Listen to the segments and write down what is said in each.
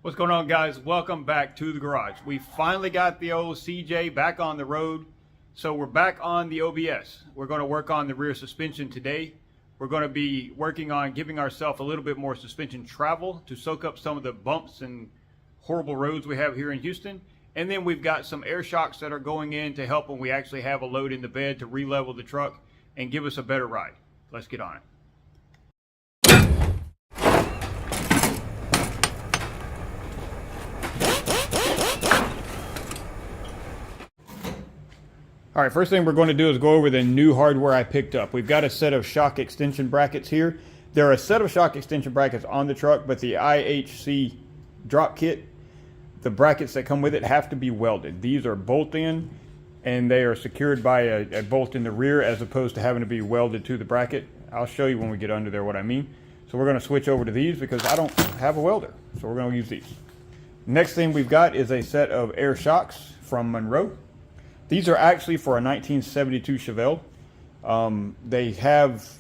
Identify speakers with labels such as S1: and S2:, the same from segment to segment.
S1: What's going on, guys? Welcome back to the garage. We finally got the old CJ back on the road. So we're back on the OBS. We're going to work on the rear suspension today. We're going to be working on giving ourselves a little bit more suspension travel to soak up some of the bumps and horrible roads we have here in Houston. And then we've got some air shocks that are going in to help when we actually have a load in the bed to re-level the truck and give us a better ride. Let's get on it. All right, first thing we're going to do is go over the new hardware I picked up. We've got a set of shock extension brackets here. There are a set of shock extension brackets on the truck, but the IHC drop kit, the brackets that come with it have to be welded. These are bolt-in, and they are secured by a bolt in the rear as opposed to having to be welded to the bracket. I'll show you when we get under there what I mean. So we're going to switch over to these because I don't have a welder, so we're going to use these. Next thing we've got is a set of air shocks from Monroe. These are actually for a 1972 Chevelle. They have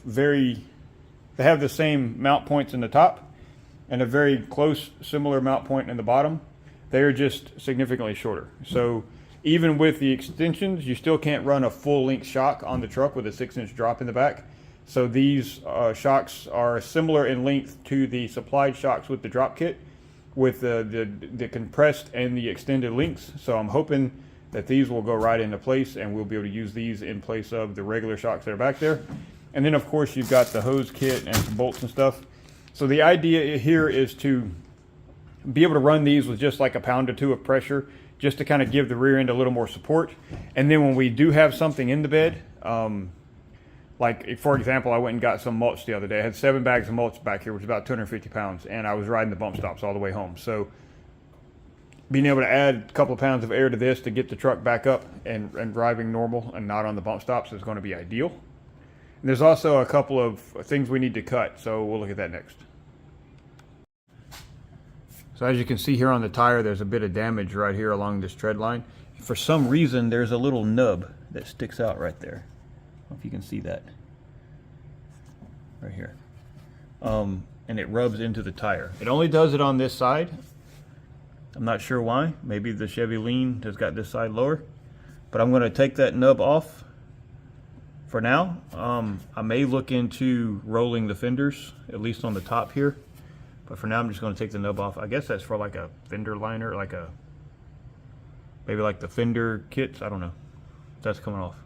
S1: the same mount points in the top and a very close similar mount point in the bottom. They are just significantly shorter. So even with the extensions, you still can't run a full length shock on the truck with a 6-inch drop in the back. So these shocks are similar in length to the supplied shocks with the drop kit, with the compressed and the extended lengths. So I'm hoping that these will go right into place and we'll be able to use these in place of the regular shocks that are back there. And then of course you've got the hose kit and some bolts and stuff. So the idea here is to be able to run these with just like a pound or two of pressure, just to kind of give the rear end a little more support. And then when we do have something in the bed, like for example, I went and got some mulch the other day. I had 7 bags of mulch back here, which is about 250 pounds, and I was riding the bump stops all the way home. So being able to add a couple of pounds of air to this to get the truck back up and driving normal and not on the bump stops is going to be ideal. And there's also a couple of things we need to cut, so we'll look at that next. So as you can see here on the tire, there's a bit of damage right here along this tread line. For some reason, there's a little nub that sticks out right there. I don't know if you can see that right here. And it rubs into the tire. It only does it on this side. I'm not sure why. Maybe the Chevy Lean has got this side lower, but I'm going to take that nub off for now. I may look into rolling the fenders, at least on the top here, but for now I'm just going to take the nub off. I guess that's for like a fender liner, maybe like the fender kits. I don't know. That's coming off.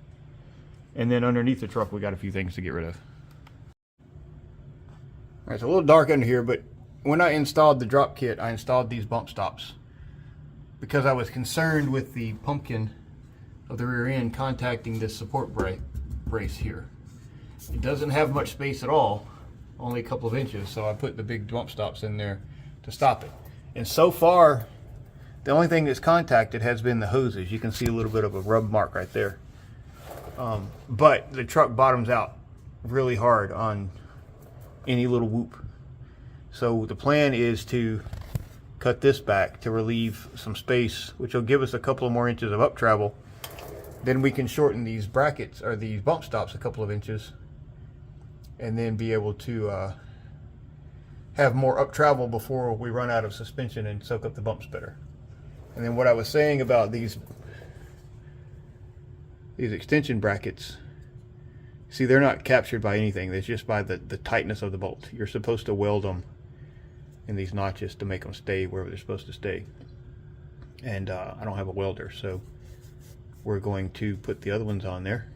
S1: And then underneath the truck we got a few things to get rid of. All right, it's a little dark under here, but when I installed the drop kit, I installed these bump stops because I was concerned with the pumpkin of the rear end contacting this support brace here. It doesn't have much space at all, only a couple of inches, so I put the big bump stops in there to stop it. And so far, the only thing that's contacted has been the hoses. You can see a little bit of a rub mark right there. But the truck bottoms out really hard on any little whoop. So the plan is to cut this back to relieve some space, which will give us a couple of more inches of up travel. Then we can shorten these brackets or these bump stops a couple of inches and then be able to have more up travel before we run out of suspension and soak up the bumps better. And then what I was saying about these extension brackets, see, they're not captured by anything. It's just by the tightness of the bolt. You're supposed to weld them in these notches to make them stay wherever they're supposed to stay. And I don't have a welder, so we're going to put the other ones on there.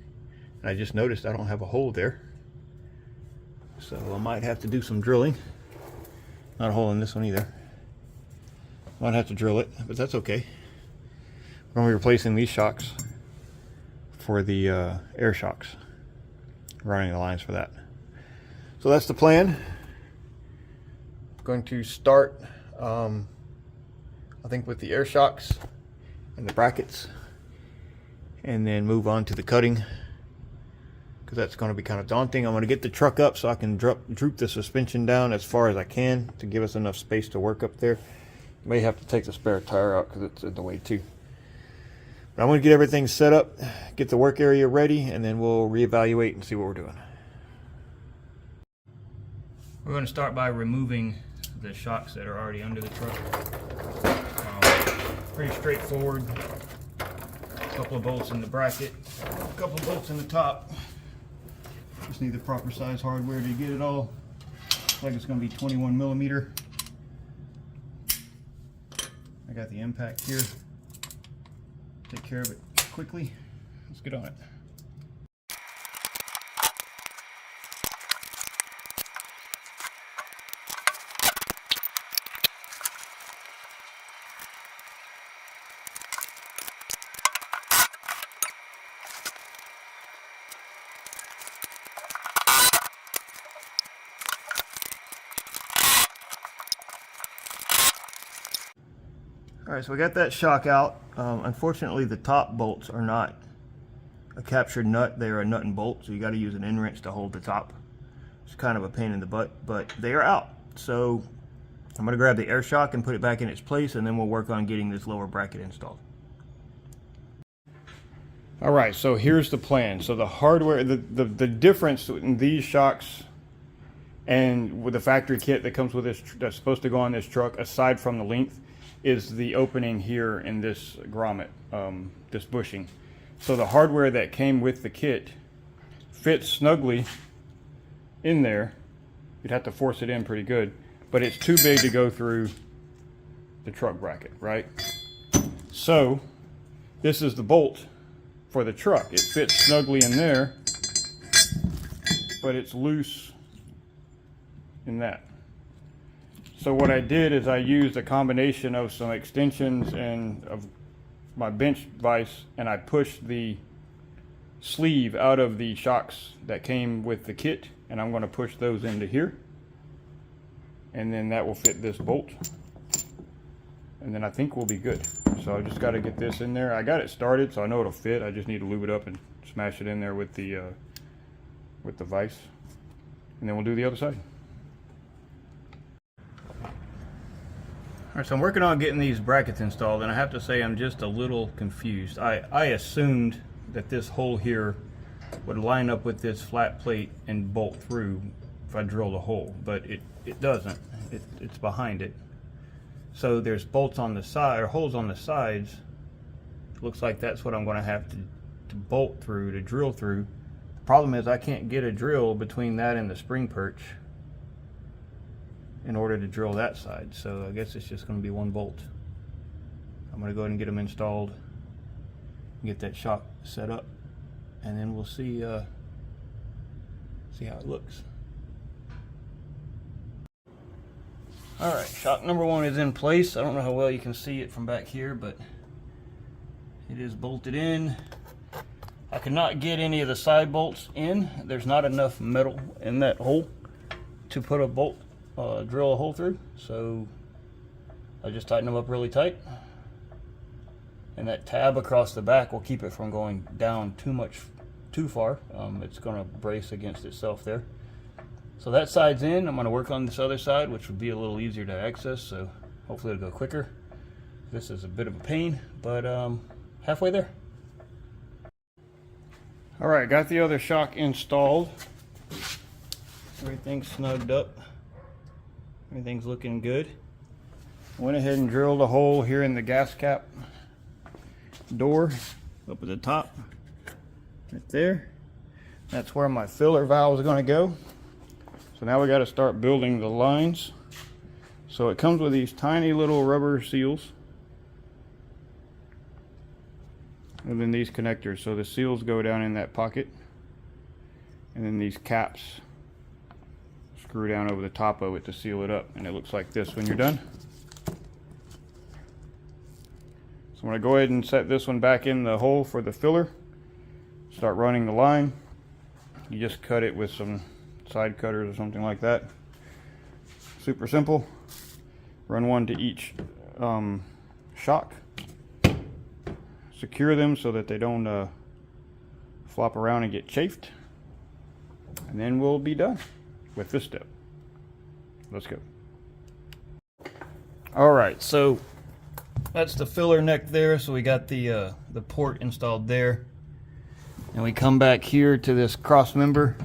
S1: And I just noticed I don't have a hole there, so I might have to do some drilling. Not a hole in this one either. Might have to drill it, but that's okay. We're going to be replacing these shocks for the air shocks, running the lines for that. So that's the plan. Going to start I think with the air shocks and the brackets, and then move on to the cutting, because that's going to be kind of daunting. I'm going to get the truck up so I can droop the suspension down as far as I can to give us enough space to work up there. May have to take the spare tire out because it's in the way too. But I'm going to get everything set up, get the work area ready, and then we'll reevaluate and see what we're doing. We're going to start by removing the shocks that are already under the truck. Pretty straightforward. A couple of bolts in the bracket, a couple of bolts in the top. Just need the proper size hardware to get it all. Looks like it's going to be 21 millimeter. I got the impact here. Take care of it quickly. Let's get on it. All right, so we got that shock out. Unfortunately, the top bolts are not a captured nut. They are a nut and bolt, so you got to use an end wrench to hold the top. It's kind of a pain in the butt, but they are out. So I'm going to grab the air shock and put it back in its place, and then we'll work on getting this lower bracket installed. All right, so here's the plan. So the hardware, the difference in these shocks and with the factory kit that comes with this, that's supposed to go on this truck, aside from the length, is the opening here in this grommet, this bushing. So the hardware that came with the kit fits snugly in there. You'd have to force it in pretty good, but it's too big to go through the truck bracket, right? So this is the bolt for the truck. It fits snugly in there, but it's loose in that. So what I did is I used a combination of some extensions and of my bench vise, and I pushed the sleeve out of the shocks that came with the kit, and I'm going to push those into here, and then that will fit this bolt, and then I think we'll be good. So I just got to get this in there. I got it started, so I know it'll fit. I just need to lube it up and smash it in there with the vise, and then we'll do the other side. Alright, so I'm working on getting these brackets installed, and I have to say I'm just a little confused. I assumed that this hole here would line up with this flat plate and bolt through if I drilled a hole, but it doesn't. It's behind it. So there's bolts on the side, or holes on the sides. Looks like that's what I'm going to have to bolt through, to drill through. The problem is I can't get a drill between that and the spring perch in order to drill that side, so I guess it's just going to be one bolt. I'm going to go ahead and get them installed, get that shock set up, and then we'll see how it looks. All right, shock number one is in place. I don't know how well you can see it from back here, but it is bolted in. I cannot get any of the side bolts in. There's not enough metal in that hole to put a bolt drill a hole through, so I just tighten them up really tight, and that tab across the back will keep it from going down too far. It's going to brace against itself there. So that side's in. I'm going to work on this other side, which would be a little easier to access, so hopefully it'll go quicker. This is a bit of a pain, but halfway there. All right, got the other shock installed. Everything's snugged up. Everything's looking good. Went ahead and drilled a hole here in the gas cap door up at the top, right there. That's where my filler valve is going to go. So now we got to start building the lines. So it comes with these tiny little rubber seals, and then these connectors. So the seals go down in that pocket, and then these caps screw down over the top of it to seal it up, and it looks like this when you're done. So I'm going to go ahead and set this one back in the hole for the filler. Start running the line. You just cut it with some side cutters or something like that. Super simple. Run one to each shock. Secure them so that they don't flop around and get chafed, and then we'll be done with this step. Let's go. All right, so that's the filler neck there. So we got the port installed there, and we come back here to this cross member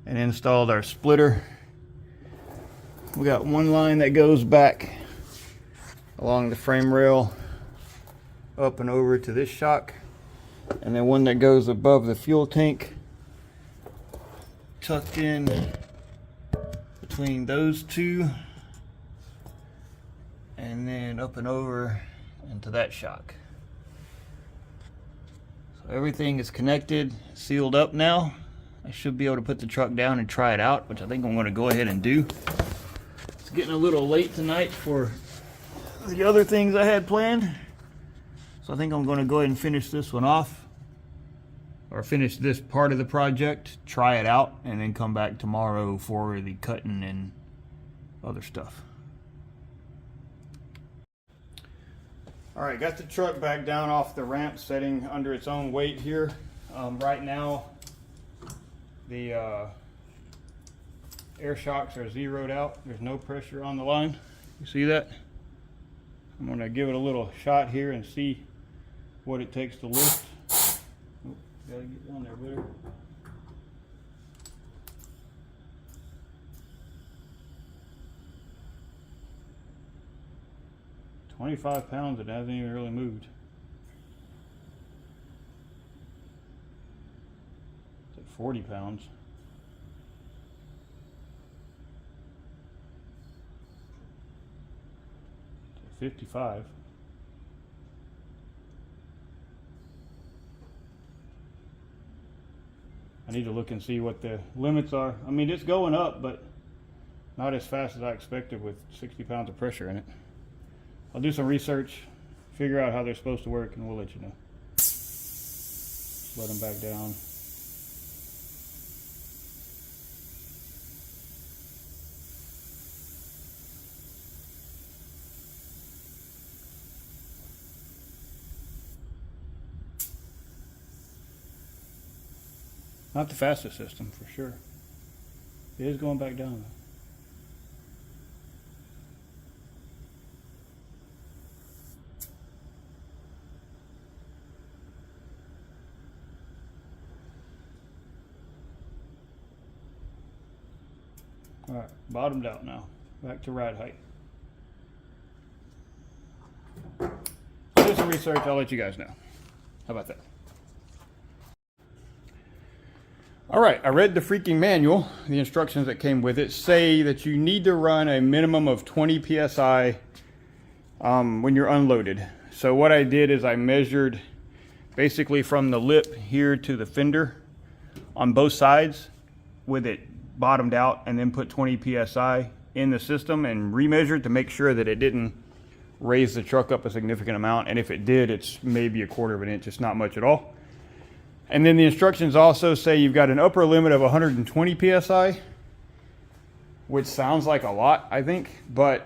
S1: and installed our splitter We got one line that goes back along the frame rail up and over to this shock, and then one that goes above the fuel tank, tucked in between those two, and then up and over into that shock. So everything is connected, sealed up now. I should be able to put the truck down and try it out, which I think I'm going to go ahead and do. It's getting a little late tonight for the other things I had planned, so I think I'm going to go ahead and finish this one off, or finish this part of the project, try it out, and then come back tomorrow for the cutting and other stuff. Alright, got the truck back down off the ramp, setting under its own weight here. Right now the air shocks are zeroed out. There's no pressure on the line. You see that? I'm going to give it a little shot here and see what it takes to lift. Oh, gotta get down there better. £25, it hasn't even really moved. It's at 40 pounds. It's at 55. I need to look and see what the limits are. I mean, it's going up, but not as fast as I expected with 60 pounds of pressure in it. I'll do some research, figure out how they're supposed to work, and we'll let you know. Let them back down. Not the fastest system, for sure. It is going back down, though. All right, bottomed out now. Back to ride height. I'll do some research, I'll let you guys know. How about that? All right, I read the freaking manual. The instructions that came with it say that you need to run a minimum of 20 PSI when you're unloaded. So what I did is I measured basically from the lip here to the fender on both sides with it bottomed out, and then put 20 PSI in the system and remeasured to make sure that it didn't raise the truck up a significant amount. And if it did, it's maybe 1/4 of an inch. It's not much at all. And then the instructions also say you've got an upper limit of 120 PSI, which sounds like a lot, I think, but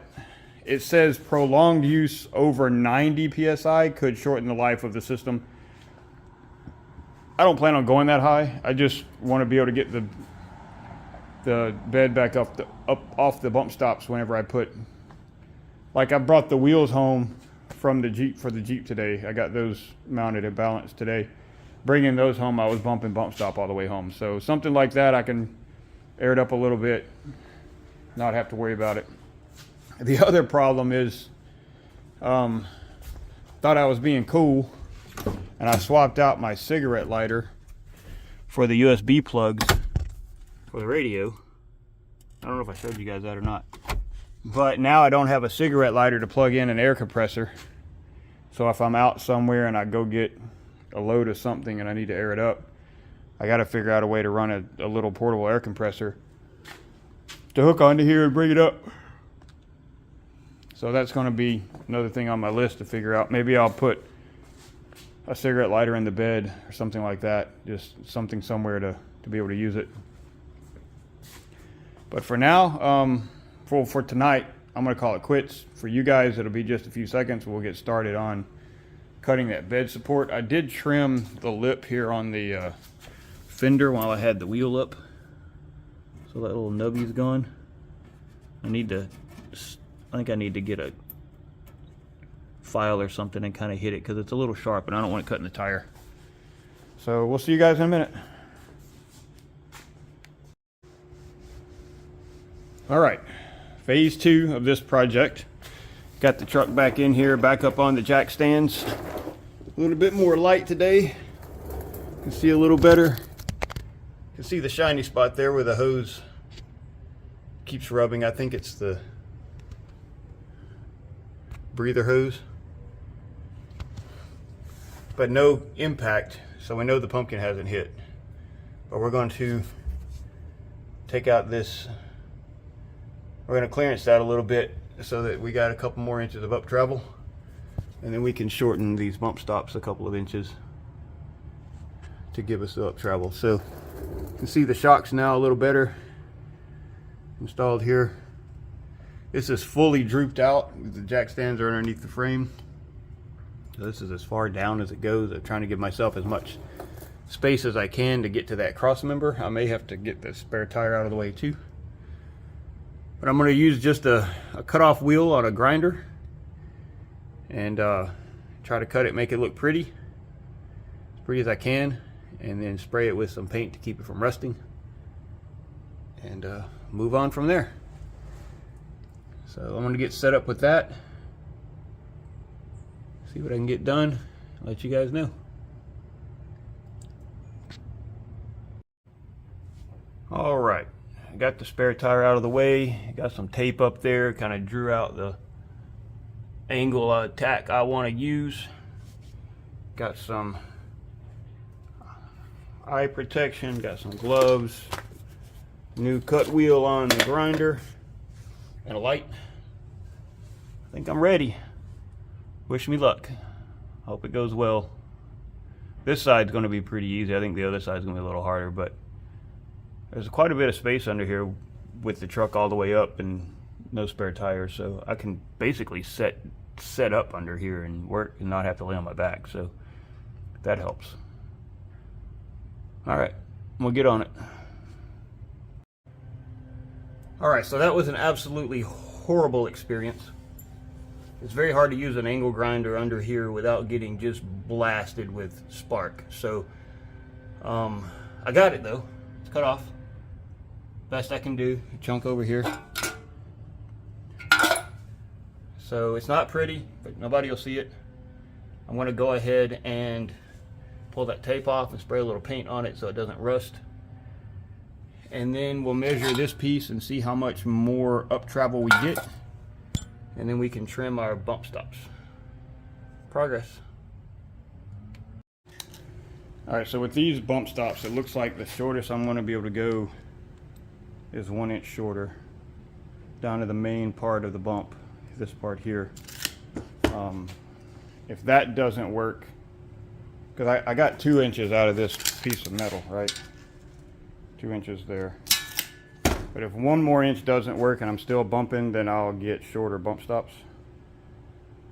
S1: it says prolonged use over 90 PSI could shorten the life of the system. I don't plan on going that high. I just want to be able to get the bed back up off the bump stops whenever I put, like I brought the wheels home from the Jeep for the Jeep today. I got those mounted and balanced today. Bringing those home, I was bumping bump stop all the way home. So something like that, I can air it up a little bit, not have to worry about it. The other problem is, thought I was being cool, and I swapped out my cigarette lighter for the USB plugs for the radio. I don't know if I showed you guys that or not, but now I don't have a cigarette lighter to plug in an air compressor. So if I'm out somewhere and I go get a load of something and I need to air it up, I got to figure out a way to run a little portable air compressor to hook onto here and bring it up. So that's going to be another thing on my list to figure out. Maybe I'll put a cigarette lighter in the bed or something like that, just something somewhere to be able to use it. But for now, for tonight, I'm going to call it quits. For you guys, it'll be just a few seconds. We'll get started on cutting that bed support. I did trim the lip here on the fender while I had the wheel up, so that little nubby's gone. I think I need to get a file or something and kind of hit it, because it's a little sharp and I don't want it cutting the tire. So we'll see you guys in a minute. All right, phase 2 of this project. Got the truck back in here, back up on the jack stands. A little bit more light today. You can see a little better. You can see the shiny spot there where the hose keeps rubbing. I think it's the breather hose. But no impact, so we know the pumpkin hasn't hit. But we're going to take out this, we're going to clearance that a little bit so that we got a couple more inches of up travel, and then we can shorten these bump stops a couple of inches to give us the up travel. So you can see the shocks now a little better installed here. This is fully drooped out. The jack stands are underneath the frame, so this is as far down as it goes. I'm trying to give myself as much space as I can to get to that cross member. I may have to get the spare tire out of the way too. But I'm going to use just a cut-off wheel on a grinder and try to cut it, make it look pretty, as pretty as I can, and then spray it with some paint to keep it from rusting, and move on from there. So I'm going to get set up with that, see what I can get done, let you guys know. All right. I got the spare tire out of the way, got some tape up there, kind of drew out the angle tack I want to use. Got some eye protection, got some gloves, new cut wheel on the grinder, and a light. I think I'm ready. Wish me luck. Hope it goes well. This side's going to be pretty easy. I think the other side's going to be a little harder, but there's quite a bit of space under here with the truck all the way up and no spare tires, so I can basically set up under here and work and not have to lay on my back, so that helps. All right, we'll get on it. All right, so that was an absolutely horrible experience. It's very hard to use an angle grinder under here without getting just blasted with spark. So I got it though. It's cut off. Best I can do. A chunk over here. So it's not pretty, but nobody will see it. I'm going to go ahead and pull that tape off and spray a little paint on it so it doesn't rust. And then we'll measure this piece and see how much more up travel we get. And then we can trim our bump stops. Progress. Alright, so with these bump stops, it looks like the shortest I'm going to be able to go is 1 inch shorter down to the main part of the bump, this part here. If that doesn't work, because I got 2 inches out of this piece of metal, right? 2 inches there. But if 1 more inch doesn't work and I'm still bumping, then I'll get shorter bump stops.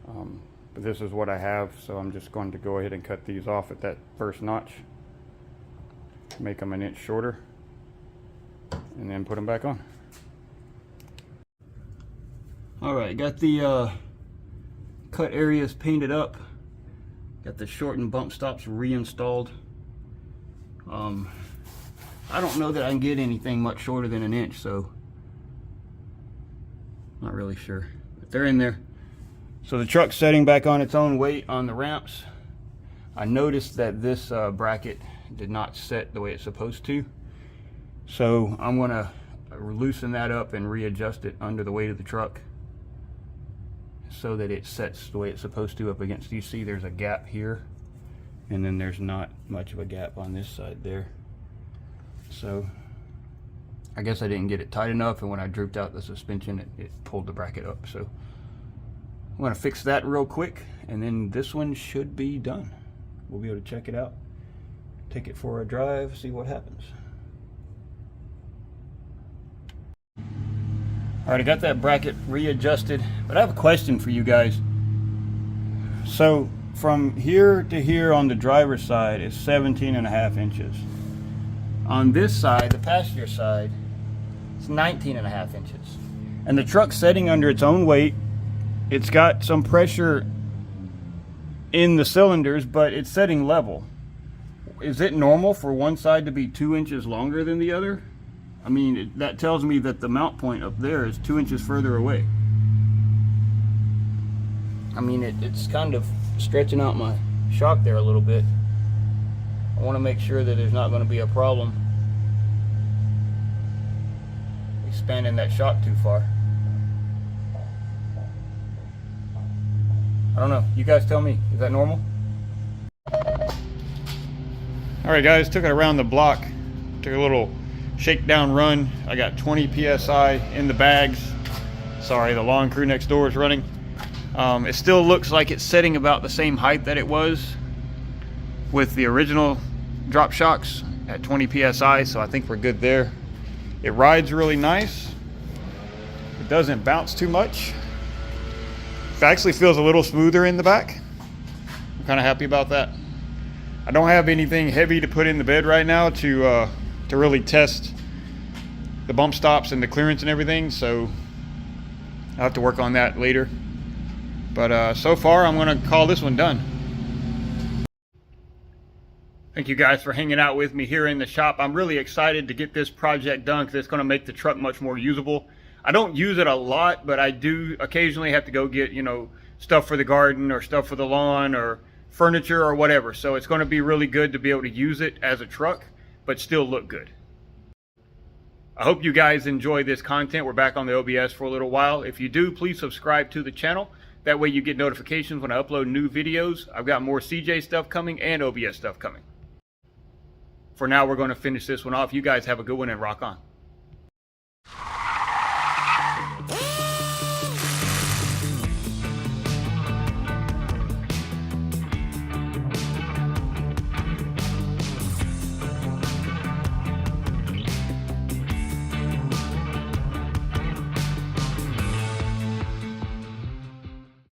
S1: But this is what I have, so I'm just going to go ahead and cut these off at that first notch, make them 1 inch shorter, and then put them back on. Alright, got the cut areas painted up, got the shortened bump stops reinstalled. I don't know that I can get anything much shorter than 1 inch, so not really sure, but they're in there. So the truck's setting back on its own weight on the ramps. I noticed that this bracket did not set the way it's supposed to, so I'm gonna loosen that up and readjust it under the weight of the truck so that it sets the way it's supposed to up against. You see there's a gap here, and then there's not much of a gap on this side there. So I guess I didn't get it tight enough, and when I drooped out the suspension, it pulled the bracket up. So I'm going to fix that real quick, and then this one should be done. We'll be able to check it out, take it for a drive, see what happens. Alright, I got that bracket readjusted, but I have a question for you guys. So from here to here on the driver's side is 17.5 inches. On this side, the passenger side, it's 19.5 inches. And the truck's setting under its own weight. It's got some pressure in the cylinders, but it's setting level. Is it normal for one side to be 2 inches longer than the other? I mean, that tells me that the mount point up there is 2 inches further away. I mean, it's kind of stretching out my shock there a little bit. I want to make sure that there's not going to be a problem expanding that shock too far. I don't know. You guys tell me. Is that normal? Alright guys, took it around the block. Took a little shakedown run. I got 20 PSI in the bags. Sorry, the lawn crew next door is running. It still looks like it's setting about the same height that it was with the original drop shocks at 20 PSI, so I think we're good there. It rides really nice. It doesn't bounce too much. It actually feels a little smoother in the back. I'm kind of happy about that. I don't have anything heavy to put in the bed right now to really test the bump stops and the clearance and everything, so I'll have to work on that later. But so far, I'm going to call this one done. Thank you guys for hanging out with me here in the shop. I'm really excited to get this project done because it's going to make the truck much more usable. I don't use it a lot, but I do occasionally have to go get, you know, stuff for the garden or stuff for the lawn or furniture or whatever. So it's going to be really good to be able to use it as a truck, but still look good. I hope you guys enjoy this content. We're back on the OBS for a little while. If you do, please subscribe to the channel. That way you get notifications when I upload new videos. I've got more CJ stuff coming and OBS stuff coming. For now, we're going to finish this one off. You guys have a good one and rock on.